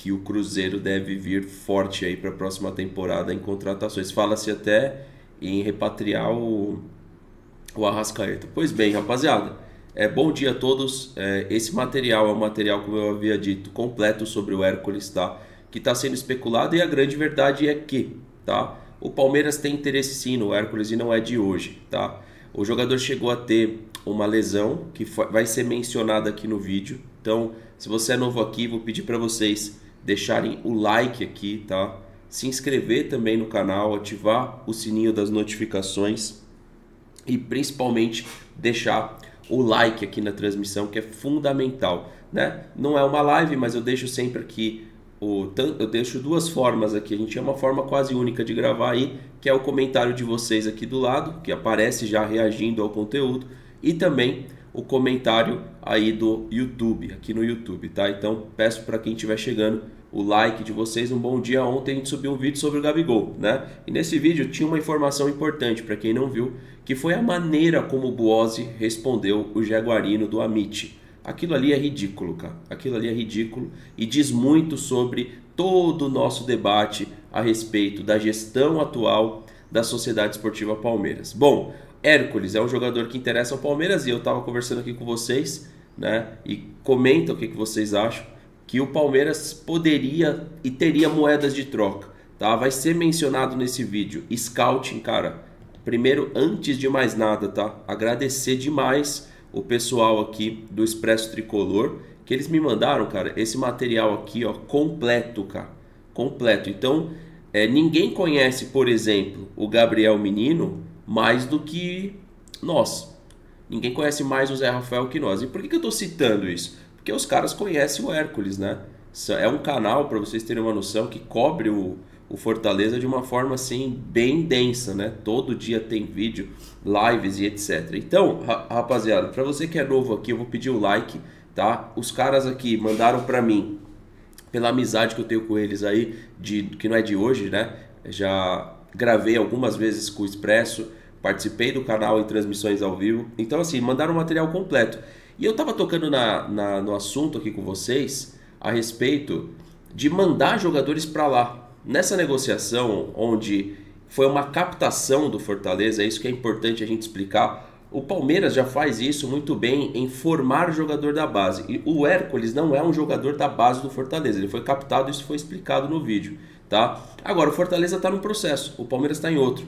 que o Cruzeiro deve vir forte aí para a próxima temporada em contratações. Fala-se até em repatriar o Arrascaeta. Pois bem, rapaziada, bom dia a todos. Esse material é um material, como eu havia dito, completo sobre o Hércules, tá? Que está sendo especulado, e a grande verdade é que, tá? O Palmeiras tem interesse sim no Hércules e não é de hoje, tá? O jogador chegou a ter uma lesão que vai ser mencionada aqui no vídeo. Então, se você é novo aqui, vou pedir para vocês deixarem o like aqui, tá? Se inscrever também no canal, ativar o sininho das notificações e principalmente deixar o like aqui na transmissão, que é fundamental, né? Não é uma live, mas eu deixo sempre aqui eu deixo duas formas aqui. A gente tem uma forma quase única de gravar aí, que é o comentário de vocês aqui do lado, que aparece já reagindo ao conteúdo, e também o comentário aí do YouTube, aqui no YouTube, tá? Então peço para quem estiver chegando o like de vocês. Um bom dia. Ontem a gente subiu um vídeo sobre o Gabigol, né? E nesse vídeo tinha uma informação importante para quem não viu, que foi a maneira como o Buozzi respondeu o Jaguarino do Amit. Aquilo ali é ridículo, cara. Aquilo ali é ridículo e diz muito sobre todo o nosso debate a respeito da gestão atual da Sociedade Esportiva Palmeiras. Bom, Hércules é um jogador que interessa ao Palmeiras e eu estava conversando aqui com vocês, né? E comenta o que vocês acham, que o Palmeiras poderia e teria moedas de troca, tá? Vai ser mencionado nesse vídeo. Scouting, cara. Primeiro, antes de mais nada, tá? Agradecer demais o pessoal aqui do Expresso Tricolor, que eles me mandaram, cara, esse material aqui, ó, completo, cara, completo. Então, ninguém conhece, por exemplo, o Gabriel Menino mais do que nós. Ninguém conhece mais o Zé Rafael que nós. E por que eu tô citando isso? Porque os caras conhecem o Hércules, né? É um canal, para vocês terem uma noção, que cobre o Fortaleza de uma forma assim bem densa, né? Todo dia tem vídeo, lives e etc. Então, rapaziada, para você que é novo aqui, eu vou pedir o like, tá? Os caras aqui mandaram para mim, pela amizade que eu tenho com eles aí, que não é de hoje, né? Já gravei algumas vezes com o Expresso, participei do canal em transmissões ao vivo. Então, assim, mandaram um material completo. E eu tava tocando no assunto aqui com vocês a respeito de mandar jogadores para lá. Nessa negociação, onde foi uma captação do Fortaleza, é isso que é importante a gente explicar. O Palmeiras já faz isso muito bem em formar jogador da base. E o Hércules não é um jogador da base do Fortaleza, ele foi captado, isso foi explicado no vídeo, tá? Agora, o Fortaleza está num processo, o Palmeiras está em outro.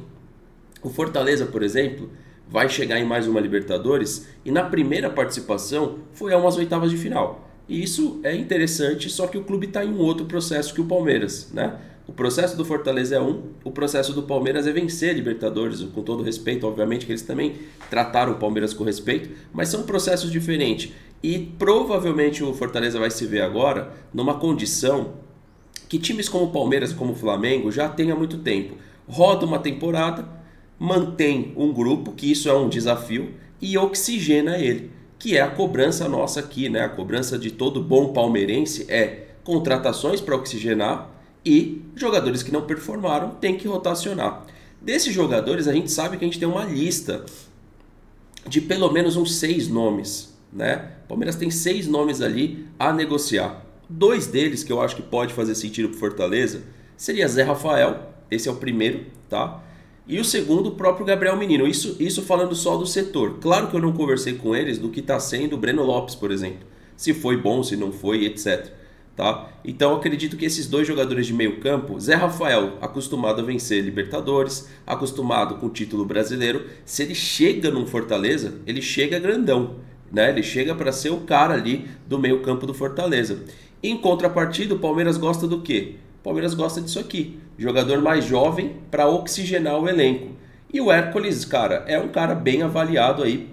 O Fortaleza, por exemplo, vai chegar em mais uma Libertadores e na primeira participação foi a umas oitavas de final. E isso é interessante, só que o clube está em um outro processo que o Palmeiras, né? O processo do Fortaleza é o processo do Palmeiras é vencer a Libertadores, com todo respeito, obviamente que eles também trataram o Palmeiras com respeito, mas são processos diferentes. E provavelmente o Fortaleza vai se ver agora numa condição que times como o Palmeiras e como o Flamengo já têm há muito tempo. Roda uma temporada, mantém um grupo, que isso é um desafio, e oxigena ele, que é a cobrança nossa aqui, né? A cobrança de todo bom palmeirense é contratações para oxigenar, e jogadores que não performaram tem que rotacionar. Desses jogadores, a gente sabe que a gente tem uma lista de pelo menos uns 6 nomes, né? O Palmeiras tem 6 nomes ali a negociar. 2 deles que eu acho que pode fazer sentido para Fortaleza seria Zé Rafael, esse é o primeiro, tá? E o segundo, o próprio Gabriel Menino. Isso falando só do setor. Claro que eu não conversei com eles do que está sendo o Breno Lopes, por exemplo. Se foi bom, se não foi, etc. Tá? Então eu acredito que esses 2 jogadores de meio campo, Zé Rafael, acostumado a vencer Libertadores, acostumado com o título brasileiro, se ele chega num Fortaleza, ele chega grandão, né? Ele chega para ser o cara ali do meio campo do Fortaleza. Em contrapartida, o Palmeiras gosta do quê? O Palmeiras gosta disso aqui, jogador mais jovem para oxigenar o elenco. E o Hércules, cara, é um cara bem avaliado aí,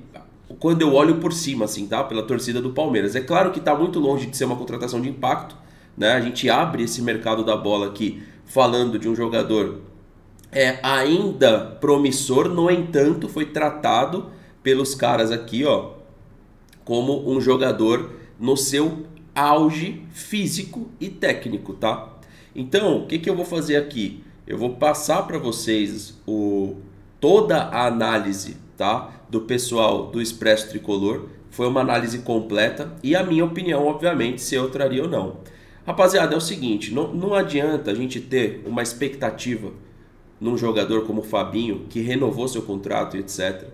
quando eu olho por cima, assim, tá? Pela torcida do Palmeiras. É claro que está muito longe de ser uma contratação de impacto, né? A gente abre esse mercado da bola aqui falando de um jogador ainda promissor, no entanto, foi tratado pelos caras aqui, ó, como um jogador no seu auge físico e técnico, tá? Então, o que eu vou fazer aqui? Eu vou passar para vocês toda a análise, tá, do pessoal do Expresso Tricolor. Foi uma análise completa e a minha opinião, obviamente, se eu traria ou não. Rapaziada, é o seguinte, não adianta a gente ter uma expectativa num jogador como o Fabinho, que renovou seu contrato e etc.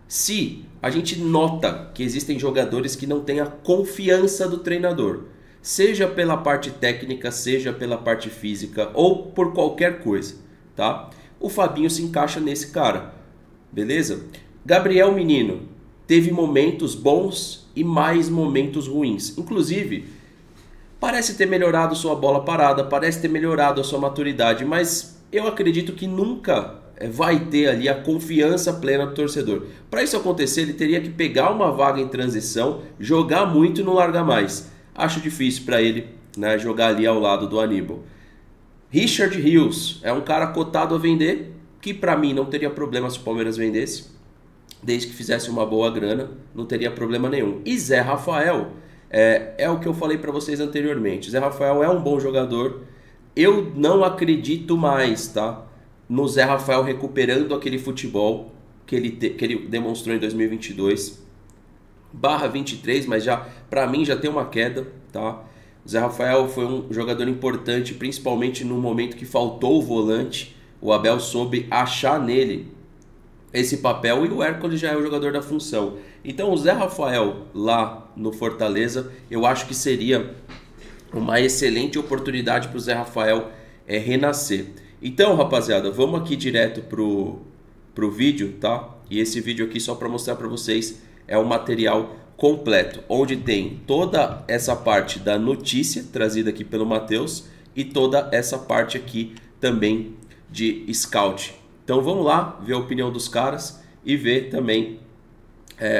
Se a gente nota que existem jogadores que não têm a confiança do treinador, seja pela parte técnica, seja pela parte física ou por qualquer coisa, tá? O Fabinho se encaixa nesse cara, beleza? Gabriel Menino teve momentos bons e mais momentos ruins. Inclusive, parece ter melhorado sua bola parada, parece ter melhorado a sua maturidade, mas eu acredito que nunca vai ter ali a confiança plena do torcedor. Para isso acontecer, ele teria que pegar uma vaga em transição, jogar muito e não largar mais. Acho difícil para ele, né, jogar ali ao lado do Aníbal. Richard Rios é um cara cotado a vender, que para mim não teria problema se o Palmeiras vendesse, desde que fizesse uma boa grana, não teria problema nenhum. E Zé Rafael é o que eu falei para vocês anteriormente. Zé Rafael é um bom jogador. Eu não acredito mais, tá, no Zé Rafael recuperando aquele futebol que ele demonstrou em 2022/23, mas já para mim já tem uma queda, tá? O Zé Rafael foi um jogador importante, principalmente no momento que faltou o volante. O Abel soube achar nele esse papel e o Hércules já é o jogador da função. Então o Zé Rafael lá no Fortaleza, eu acho que seria uma excelente oportunidade para o Zé Rafael renascer. Então, rapaziada, vamos aqui direto pro vídeo, tá? E esse vídeo aqui, só para mostrar para vocês, é o material completo, onde tem toda essa parte da notícia trazida aqui pelo Matheus e toda essa parte aqui também de scout. Então vamos lá ver a opinião dos caras e ver também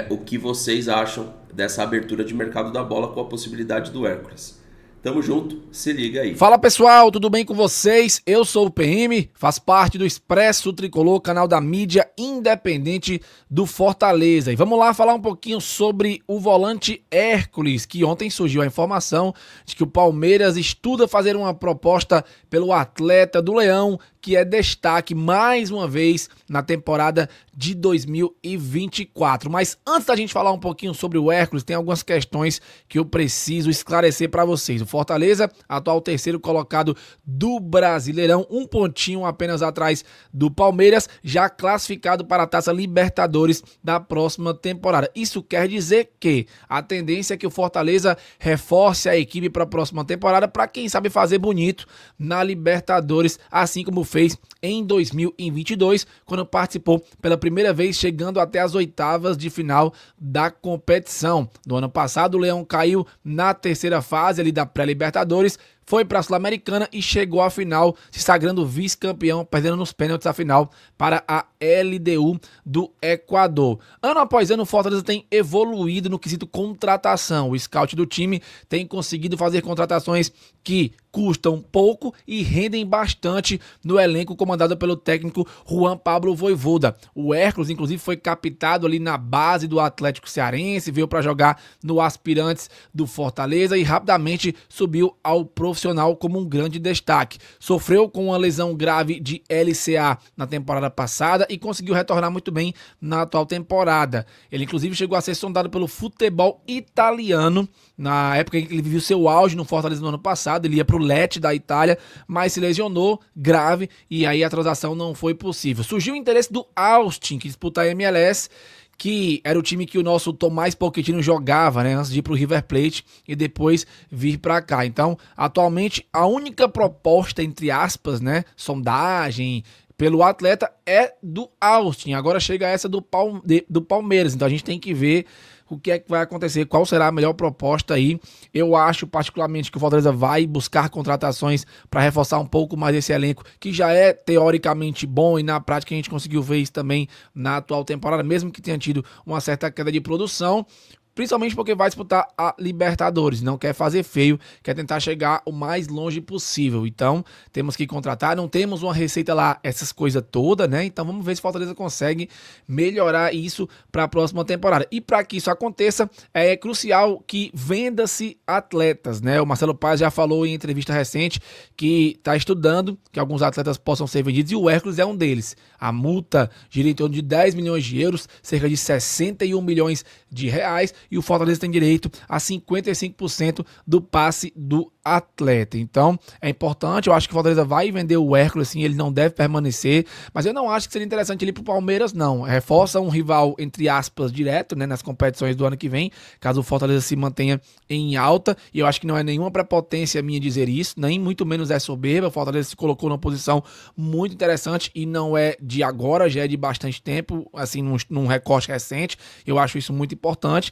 o que vocês acham dessa abertura de mercado da bola com a possibilidade do Hércules. Tamo junto, se liga aí. Fala pessoal, tudo bem com vocês? Eu sou o PM, faço parte do Expresso Tricolor, canal da mídia independente do Fortaleza. E vamos lá falar um pouquinho sobre o volante Hércules, que ontem surgiu a informação de que o Palmeiras estuda fazer uma proposta pelo atleta do Leão, que é destaque mais uma vez na temporada de 2024. Mas antes da gente falar um pouquinho sobre o Hércules, tem algumas questões que eu preciso esclarecer para vocês. O Fortaleza, atual terceiro colocado do Brasileirão, um pontinho apenas atrás do Palmeiras, já classificado para a Taça Libertadores da próxima temporada. Isso quer dizer que a tendência é que o Fortaleza reforce a equipe para a próxima temporada, para quem sabe fazer bonito na Libertadores, assim como fez em 2022, quando participou pela primeira vez, chegando até as oitavas de final da competição. No ano passado, o Leão caiu na terceira fase ali da pré-Libertadores, foi para a Sul-Americana e chegou à final, se sagrando vice-campeão, perdendo nos pênaltis a final para a LDU do Equador. Ano após ano, o Fortaleza tem evoluído no quesito contratação. O scout do time tem conseguido fazer contratações que custam pouco e rendem bastante no elenco comandado pelo técnico Juan Pablo Vojvoda. O Hércules, inclusive, foi captado ali na base do Atlético Cearense, veio para jogar no Aspirantes do Fortaleza e rapidamente subiu ao profissional como um grande destaque. Sofreu com uma lesão grave de LCA na temporada passada e conseguiu retornar muito bem na atual temporada. Ele, inclusive, chegou a ser sondado pelo futebol italiano na época em que ele viveu seu auge no Fortaleza no ano passado. Ele ia para o Lecce da Itália, mas se lesionou grave e aí a transação não foi possível. Surgiu o interesse do Austin, que disputa a MLS, que era o time que o nosso Tomás Pochettino jogava, né, antes de ir para o River Plate e depois vir para cá. Então, atualmente, a única proposta, entre aspas, né, sondagem pelo atleta é do Austin. Agora chega essa do Palmeiras, então a gente tem que ver o que é que vai acontecer, qual será a melhor proposta aí. Eu acho particularmente que o Fortaleza vai buscar contratações para reforçar um pouco mais esse elenco, que já é teoricamente bom e na prática a gente conseguiu ver isso também na atual temporada, mesmo que tenha tido uma certa queda de produção. Principalmente porque vai disputar a Libertadores, não quer fazer feio, quer tentar chegar o mais longe possível. Então, temos que contratar, não temos uma receita lá, essas coisas todas, né? Então, vamos ver se o Fortaleza consegue melhorar isso para a próxima temporada. E para que isso aconteça, é crucial que venda-se atletas, né? O Marcelo Paz já falou em entrevista recente que está estudando que alguns atletas possam ser vendidos e o Hércules é um deles. A multa gira em torno de 10 milhões de euros, cerca de 61 milhões de reais, e o Fortaleza tem direito a 55% do passe do atleta. Então, é importante, eu acho que o Fortaleza vai vender o Hércules, assim, ele não deve permanecer, mas eu não acho que seria interessante ele ir pro Palmeiras, não. Reforça um rival, entre aspas, direto, né, nas competições do ano que vem, caso o Fortaleza se mantenha em alta, e eu acho que não é nenhuma prepotência minha dizer isso, nem muito menos é soberba. O Fortaleza se colocou numa posição muito interessante e não é de agora, já é de bastante tempo, assim, num recorte recente. Eu acho isso muito importante.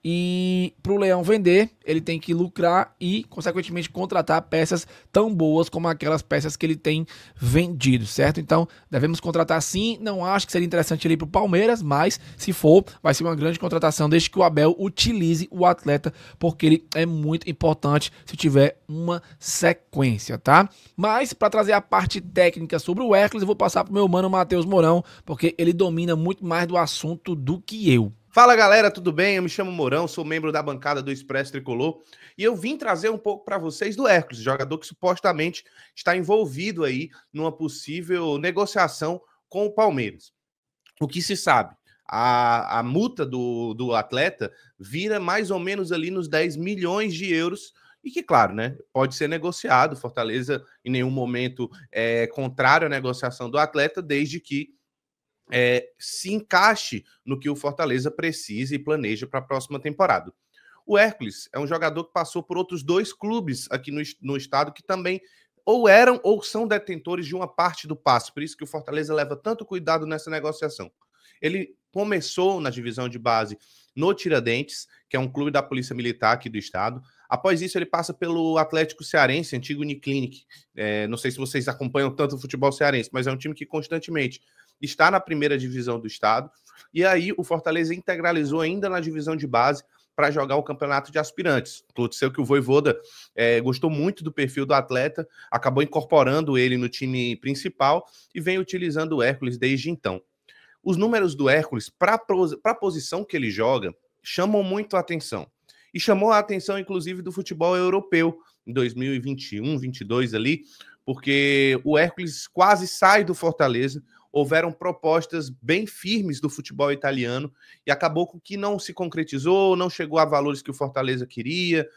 E para o Leão vender, ele tem que lucrar e, consequentemente, contratar peças tão boas como aquelas peças que ele tem vendido, certo? Então, devemos contratar sim. Não acho que seria interessante ele ir para o Palmeiras, mas se for, vai ser uma grande contratação desde que o Abel utilize o atleta, porque ele é muito importante se tiver uma sequência, tá? Mas, para trazer a parte técnica sobre o Hércules, eu vou passar para o meu mano Matheus Mourão, porque ele domina muito mais do assunto do que eu. Fala galera, tudo bem? Eu me chamo Mourão, sou membro da bancada do Expresso Tricolor e eu vim trazer um pouco para vocês do Hércules, jogador que supostamente está envolvido aí numa possível negociação com o Palmeiras. O que se sabe? A multa do atleta vira mais ou menos ali nos 10 milhões de euros e que, claro, né, pode ser negociado. Fortaleza em nenhum momento é contrário à negociação do atleta, desde que se encaixe no que o Fortaleza precisa e planeja para a próxima temporada. O Hércules é um jogador que passou por outros 2 clubes aqui no estado que também ou eram ou são detentores de uma parte do passe, por isso que o Fortaleza leva tanto cuidado nessa negociação. Ele começou na divisão de base no Tiradentes, que é um clube da Polícia Militar aqui do estado. Após isso, ele passa pelo Atlético Cearense, antigo Uniclinic. Não sei se vocês acompanham tanto o futebol cearense, mas é um time que constantemente está na primeira divisão do estado, e aí o Fortaleza integralizou ainda na divisão de base para jogar o campeonato de aspirantes. Aconteceu que o Vojvoda gostou muito do perfil do atleta, acabou incorporando ele no time principal e vem utilizando o Hércules desde então. Os números do Hércules, para a posição que ele joga, chamam muito a atenção. E chamou a atenção, inclusive, do futebol europeu, em 2021, 22 ali, porque o Hércules quase sai do Fortaleza. Houveram propostas bem firmes do futebol italiano e acabou com que não se concretizou, não chegou a valores que o Fortaleza queria.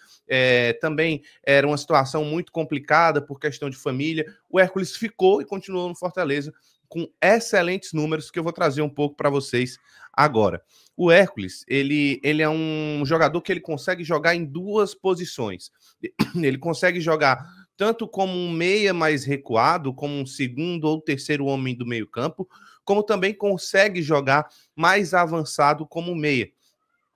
Também era uma situação muito complicada por questão de família. O Hércules ficou e continuou no Fortaleza com excelentes números que eu vou trazer um pouco para vocês agora. O Hércules, ele é um jogador que ele consegue jogar em 2 posições. Ele consegue jogar tanto como um meia mais recuado, como um segundo ou terceiro homem do meio campo, como também consegue jogar mais avançado como meia.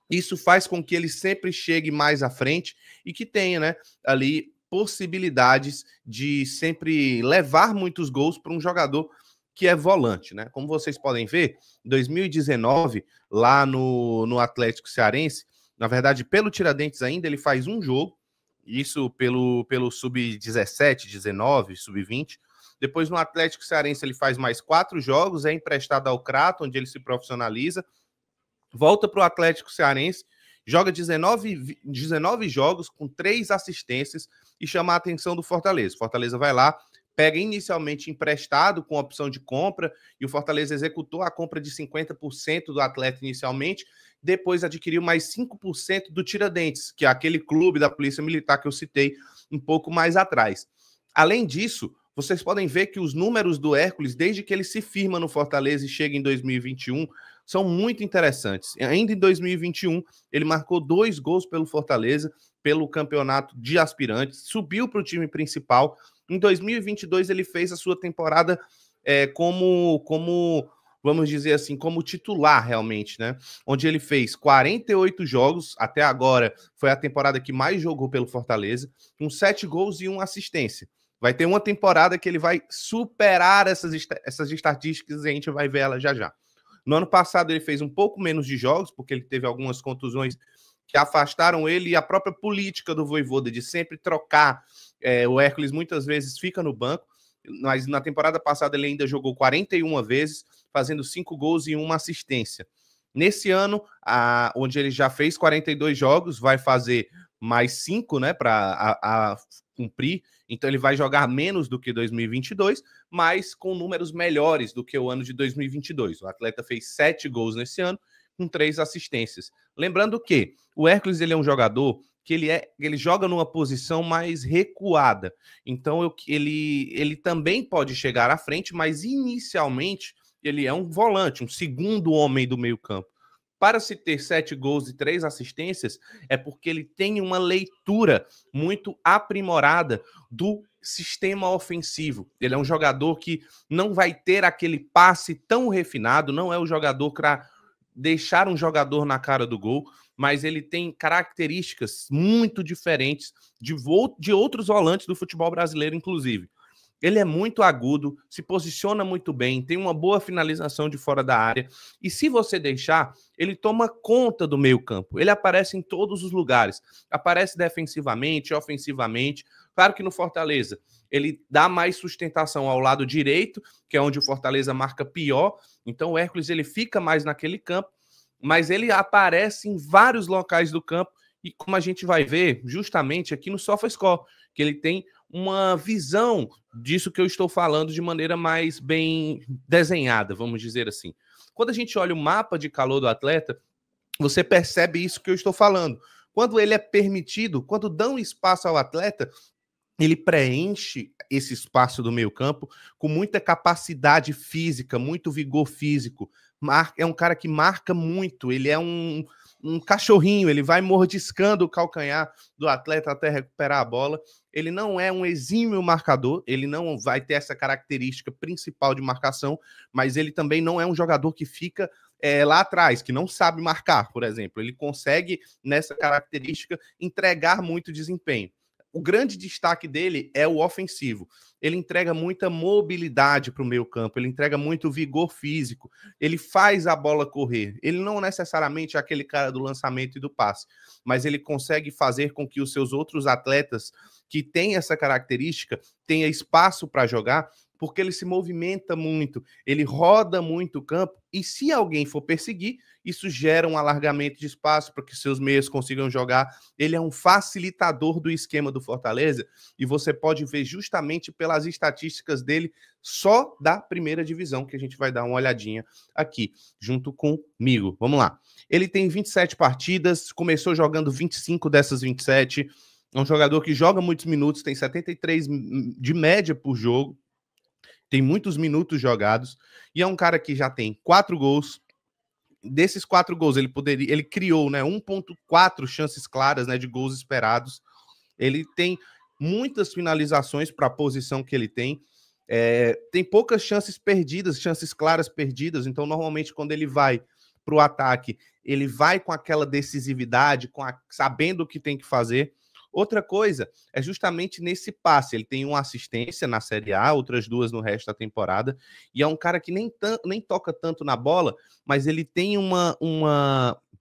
Isso faz com que ele sempre chegue mais à frente e que tenha, né, ali possibilidades de sempre levar muitos gols para um jogador que é volante, né? Como vocês podem ver, em 2019, lá no Atlético Cearense, na verdade, pelo Tiradentes ainda, ele faz um jogo, isso pelo sub-17, 19, sub-20. Depois, no Atlético Cearense, ele faz mais 4 jogos, é emprestado ao Crato, onde ele se profissionaliza, volta para o Atlético Cearense, joga 19 jogos com 3 assistências e chama a atenção do Fortaleza. Fortaleza vai lá, pega inicialmente emprestado com opção de compra, e o Fortaleza executou a compra de 50% do atleta inicialmente, depois adquiriu mais 5% do Tiradentes, que é aquele clube da Polícia Militar que eu citei um pouco mais atrás. Além disso, vocês podem ver que os números do Hércules, desde que ele se firma no Fortaleza e chega em 2021, são muito interessantes. Ainda em 2021, ele marcou 2 gols pelo Fortaleza, pelo campeonato de aspirantes, subiu para o time principal. Em 2022, ele fez a sua temporada como, vamos dizer assim, como titular realmente, né? Onde ele fez 48 jogos, até agora foi a temporada que mais jogou pelo Fortaleza, com 7 gols e 1 assistência. Vai ter uma temporada que ele vai superar essas estatísticas e a gente vai ver ela já já. No ano passado ele fez um pouco menos de jogos, porque ele teve algumas contusões que afastaram ele, e a própria política do Vojvoda de sempre trocar. O Hércules muitas vezes fica no banco, mas na temporada passada ele ainda jogou 41 vezes, fazendo 5 gols e 1 assistência. Nesse ano, onde ele já fez 42 jogos, vai fazer mais 5, né, para cumprir. Então ele vai jogar menos do que 2022, mas com números melhores do que o ano de 2022. O atleta fez 7 gols nesse ano, com 3 assistências. Lembrando que o Hércules, ele é um jogador que ele joga numa posição mais recuada. Então ele também pode chegar à frente, mas inicialmente ele é um volante, um segundo homem do meio-campo. Para se ter 7 gols e 3 assistências, é porque ele tem uma leitura muito aprimorada do sistema ofensivo. Ele é um jogador que não vai ter aquele passe tão refinado, não é o jogador para deixar um jogador na cara do gol, mas ele tem características muito diferentes de outros volantes do futebol brasileiro, inclusive. Ele é muito agudo, se posiciona muito bem, tem uma boa finalização de fora da área. E se você deixar, ele toma conta do meio-campo. Ele aparece em todos os lugares. Aparece defensivamente, ofensivamente. Claro que no Fortaleza ele dá mais sustentação ao lado direito, que é onde o Fortaleza marca pior. Então o Hércules ele fica mais naquele campo, mas ele aparece em vários locais do campo. E como a gente vai ver justamente aqui no SofaScore, que ele tem uma visão disso que eu estou falando de maneira mais bem desenhada, vamos dizer assim. Quando a gente olha o mapa de calor do atleta, você percebe isso que eu estou falando. Quando ele é permitido, quando dão espaço ao atleta, ele preenche esse espaço do meio-campo com muita capacidade física, muito vigor físico. É um cara que marca muito, ele é um cachorrinho, ele vai mordiscando o calcanhar do atleta até recuperar a bola. Ele não é um exímio marcador, ele não vai ter essa característica principal de marcação, mas ele também não é um jogador que fica lá atrás, que não sabe marcar, por exemplo. Ele consegue, nessa característica, entregar muito desempenho. O grande destaque dele é o ofensivo. Ele entrega muita mobilidade para o meio campo, ele entrega muito vigor físico, ele faz a bola correr. Ele não necessariamente é aquele cara do lançamento e do passe, mas ele consegue fazer com que os seus outros atletas que têm essa característica tenham espaço para jogar, porque ele se movimenta muito, ele roda muito o campo, e se alguém for perseguir, isso gera um alargamento de espaço para que seus meias consigam jogar. Ele é um facilitador do esquema do Fortaleza, e você pode ver justamente pelas estatísticas dele só da primeira divisão, que a gente vai dar uma olhadinha aqui, junto comigo. Vamos lá. Ele tem 27 partidas, começou jogando 25 dessas 27, é um jogador que joga muitos minutos, tem 73 de média por jogo, tem muitos minutos jogados, e é um cara que já tem 4 gols. Desses 4 gols, ele criou, né, 1.4 chances claras, né, de gols esperados. Ele tem muitas finalizações para a posição que ele tem. Tem poucas chances perdidas, chances claras perdidas. Então, normalmente, quando ele vai para o ataque, ele vai com aquela decisividade, sabendo o que tem que fazer. Outra coisa é justamente nesse passe. Ele tem uma assistência na Série A, outras 2 no resto da temporada, e é um cara que nem toca tanto na bola, mas ele tem uma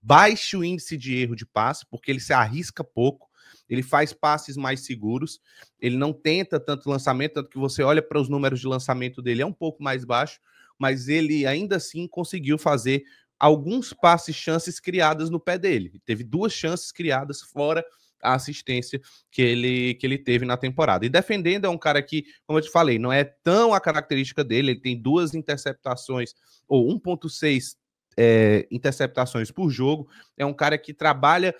baixo índice de erro de passe, porque ele se arrisca pouco, ele faz passes mais seguros, ele não tenta tanto lançamento, tanto que você olha para os números de lançamento dele, é um pouco mais baixo, mas ele ainda assim conseguiu fazer alguns passes, chances criadas no pé dele. Teve 2 chances criadas fora a assistência que ele teve na temporada. E defendendo é um cara que, como eu te falei, não é tão a característica dele, ele tem 2 interceptações, ou 1.6 interceptações por jogo, é um cara que trabalha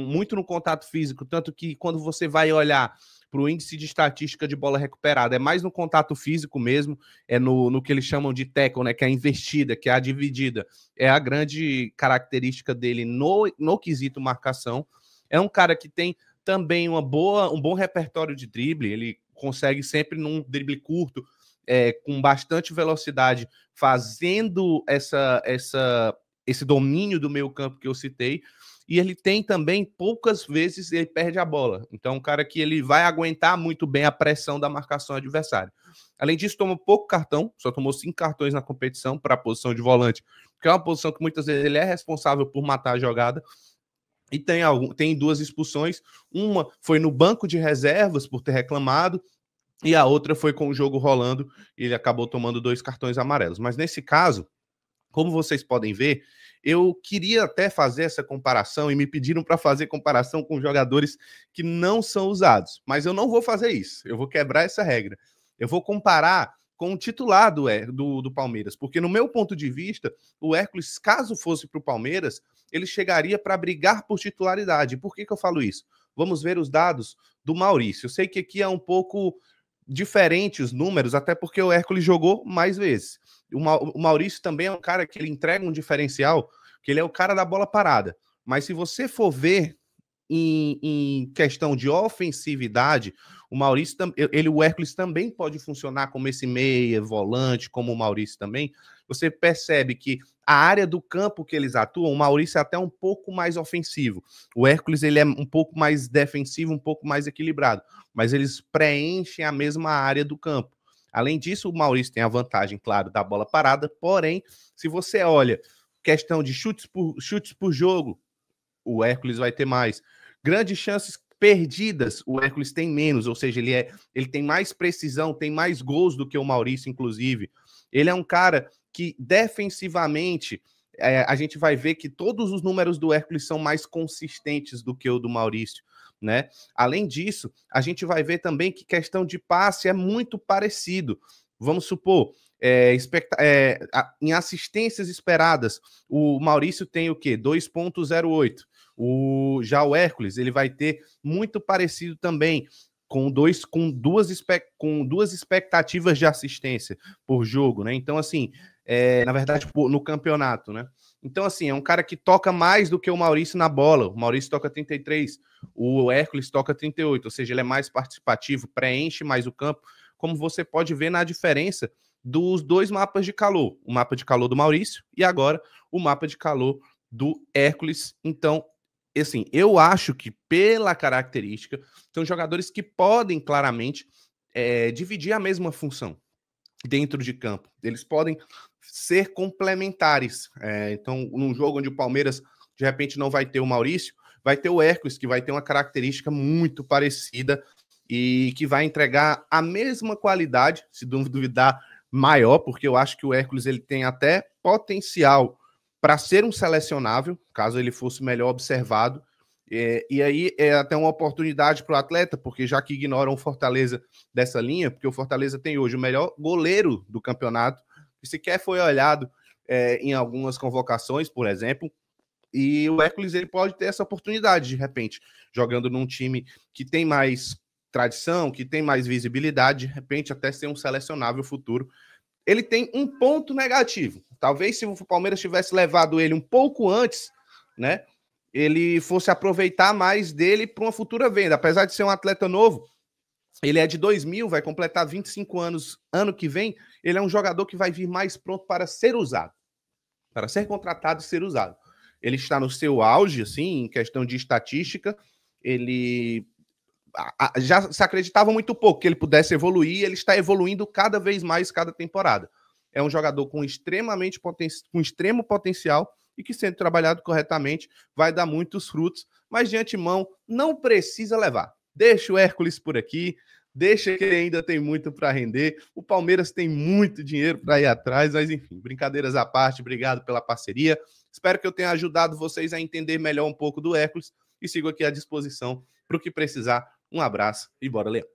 muito no contato físico, tanto que quando você vai olhar para o índice de estatística de bola recuperada, é mais no contato físico mesmo, é no que eles chamam de tackle, né, que é a investida, que é a dividida, é a grande característica dele no quesito marcação. É um cara que tem também um bom repertório de drible, ele consegue sempre num drible curto, com bastante velocidade, fazendo esse domínio do meio campo que eu citei, e ele tem também, poucas vezes, ele perde a bola. Então, um cara que ele vai aguentar muito bem a pressão da marcação adversária. Além disso, toma pouco cartão, só tomou 5 cartões na competição para a posição de volante, que é uma posição que muitas vezes ele é responsável por matar a jogada. E tem 2 expulsões, uma foi no banco de reservas por ter reclamado, e a outra foi com o jogo rolando, e ele acabou tomando 2 cartões amarelos. Mas nesse caso, como vocês podem ver, eu queria até fazer essa comparação, e me pediram para fazer comparação com jogadores que não são usados, mas eu não vou fazer isso, eu vou quebrar essa regra. Eu vou comparar com o titular do Palmeiras, porque no meu ponto de vista, o Hércules, caso fosse para o Palmeiras, ele chegaria para brigar por titularidade. Por que eu falo isso? Vamos ver os dados do Maurício. Eu sei que aqui é um pouco diferente os números, até porque o Hércules jogou mais vezes. O Maurício também é um cara que ele entrega um diferencial, que ele é o cara da bola parada. Mas se você for ver em questão de ofensividade, o Hércules também pode funcionar como esse meia, volante, como o Maurício também. Você percebe que a área do campo que eles atuam, o Maurício é até um pouco mais ofensivo. O Hércules ele é um pouco mais defensivo, um pouco mais equilibrado, mas eles preenchem a mesma área do campo. Além disso, o Maurício tem a vantagem, claro, da bola parada, porém, se você olha questão de chutes por jogo, o Hércules vai ter mais. Grandes chances perdidas, o Hércules tem menos, ou seja, ele tem mais precisão, tem mais gols do que o Maurício, inclusive. Ele é um cara que defensivamente a gente vai ver que todos os números do Hércules são mais consistentes do que o do Maurício, né? Além disso, a gente vai ver também que questão de passe é muito parecido. Vamos supor, em assistências esperadas, o Maurício tem o quê? 2,08. Já o Hércules, ele vai ter muito parecido também, com duas expectativas de assistência por jogo, né? Então, assim, na verdade, no campeonato, né? Então, assim, é um cara que toca mais do que o Maurício na bola. O Maurício toca 33, o Hércules toca 38, ou seja, ele é mais participativo, preenche mais o campo, como você pode ver na diferença dos dois mapas de calor. O mapa de calor do Maurício e agora o mapa de calor do Hércules. Então, assim, eu acho que pela característica, são jogadores que podem claramente dividir a mesma função dentro de campo. Eles podem ser complementares. Então, num jogo onde o Palmeiras, de repente, não vai ter o Maurício, vai ter o Hércules, que vai ter uma característica muito parecida e que vai entregar a mesma qualidade, se duvidar, maior, porque eu acho que o Hércules ele tem até potencial para ser um selecionável, caso ele fosse melhor observado. E aí é até uma oportunidade para o atleta, porque já que ignoram o Fortaleza dessa linha, porque o Fortaleza tem hoje o melhor goleiro do campeonato, que sequer foi olhado em algumas convocações, por exemplo, e o Hércules ele pode ter essa oportunidade, de repente, jogando num time que tem mais tradição, que tem mais visibilidade, de repente até ser um selecionável futuro. Ele tem um ponto negativo. Talvez se o Palmeiras tivesse levado ele um pouco antes, né, ele fosse aproveitar mais dele para uma futura venda. Apesar de ser um atleta novo, ele é de 2000, vai completar 25 anos ano que vem, ele é um jogador que vai vir mais pronto para ser usado, para ser contratado e ser usado. Ele está no seu auge, assim, em questão de estatística, ele já se acreditava muito pouco que ele pudesse evoluir, ele está evoluindo cada vez mais cada temporada. É um jogador com extremo potencial e que, sendo trabalhado corretamente, vai dar muitos frutos, mas de antemão não precisa levar. Deixa o Hércules por aqui, deixa que ele ainda tem muito para render. O Palmeiras tem muito dinheiro para ir atrás, mas enfim, brincadeiras à parte, obrigado pela parceria. Espero que eu tenha ajudado vocês a entender melhor um pouco do Hércules e sigo aqui à disposição para o que precisar. Um abraço e bora, Leão!